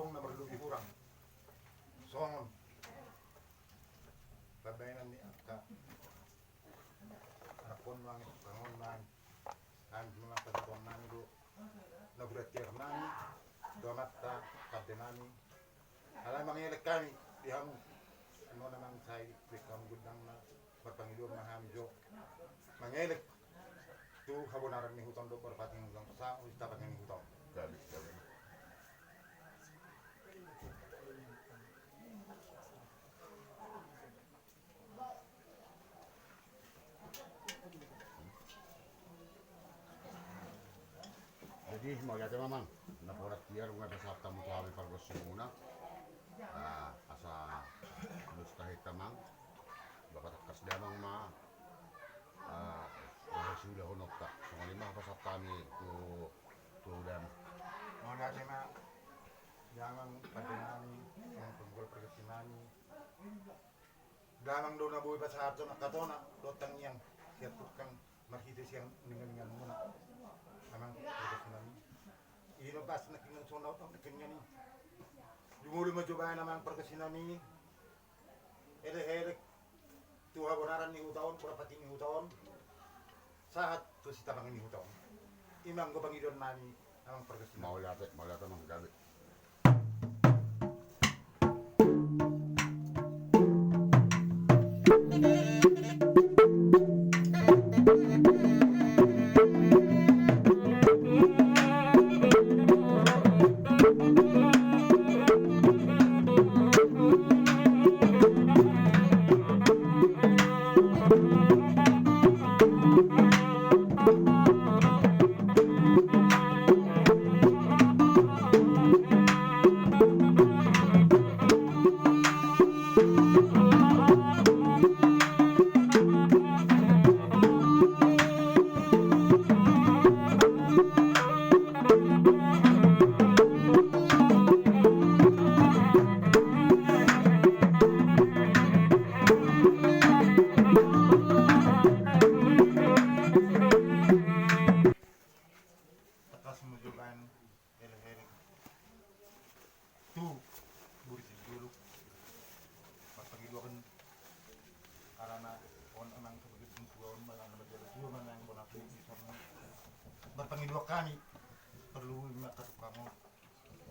adong na marlubi kurang. Songon. Babayanan ni Aka. Arakon lang, pangon lang. Ang mga pagkakon namin do. Nagretir namin. Domat ta, kapte namin. Alam mga ilik kami. Dihang ano naman sa ilik kami gudang na berpangilur na kami jo. Mga ilik. Tu habonaran ni hutang do perpating lang sa ustapan ni hutang. Gabi. Jadi maganda mamang naporat tiar nga pasapta mo to kami pargos muna. Asa mustahil tamang bapatakas damang sudah honok tak. So lima pasapta mi tu dan Mga na jangan padenani yang tunggol perkesinani. Damang do na buhay pa sa ato na katona dotang yang siya tukang makita siyang ningan muna. Amang perkesinani. Ino bas na kingan sonaw ang kanya ni. Jumuli mo coba namang perkesinani. Ele tuha bonaran ni utaon purapati ni utaon. Saat tu si tabang ni utaon. Imang go pangidon nani amang perkesinani. mau lihat mang gabi. Berpangidua kami perlu katu kamu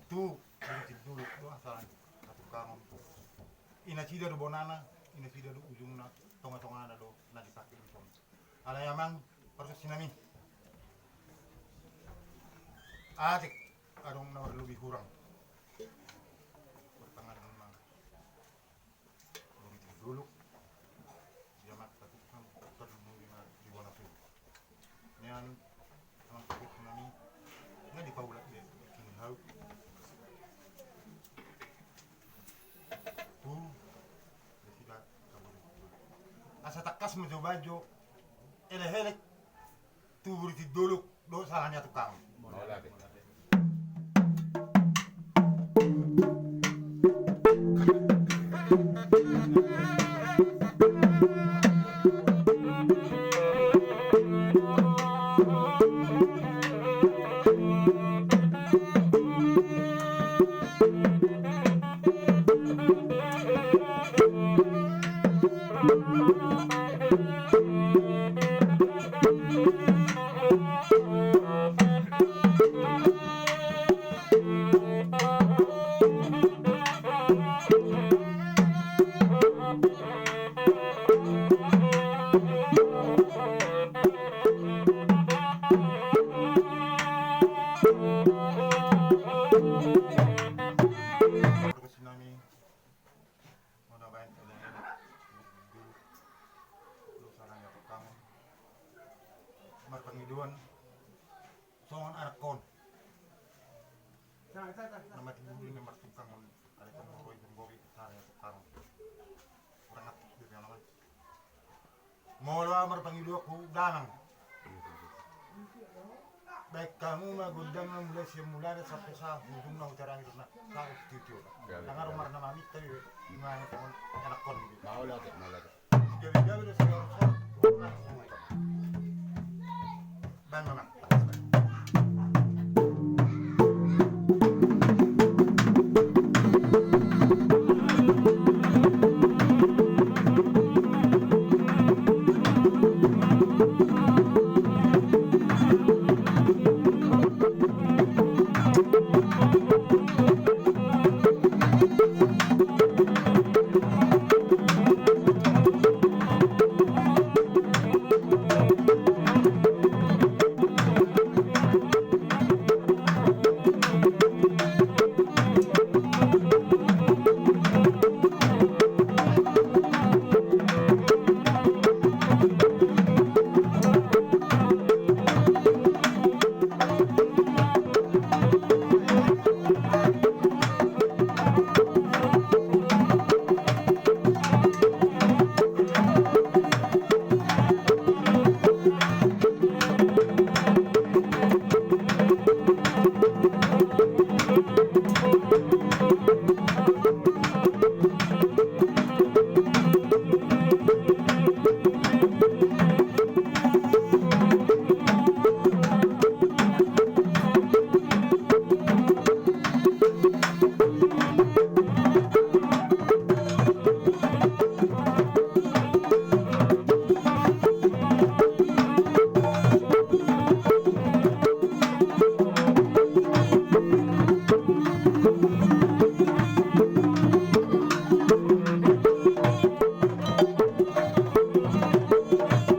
tu berhenti dulu tu asalan katu kamu ina cida do bonana ina cida do ujungna tonga-tonga do na dipakai itu ala yamang perkesinami atik adong na lebih kurang bertangan memang berhenti dulu jamak katu kamu perlu di bona tu nian ang perkesinami nga di paulat din kinhaw tu sila asa takas mo jo bajo ele tu beriti dulu do salahnya tukang Mau lihat. Perkesinami mana baik ele dulu do salahnya tukang marpangiduan songon arkon nama tibuli ni martukang ada pemboroi salahnya tukang kurang aktif dia naman mola marpangidua ku danang baik kamu magundang na mula simula na sampai sa hujung na utarang ito na sa studio na nangarumar na mamit tayo mga anak ko Mau lihat. gabi-gabi na sa ban mama Thank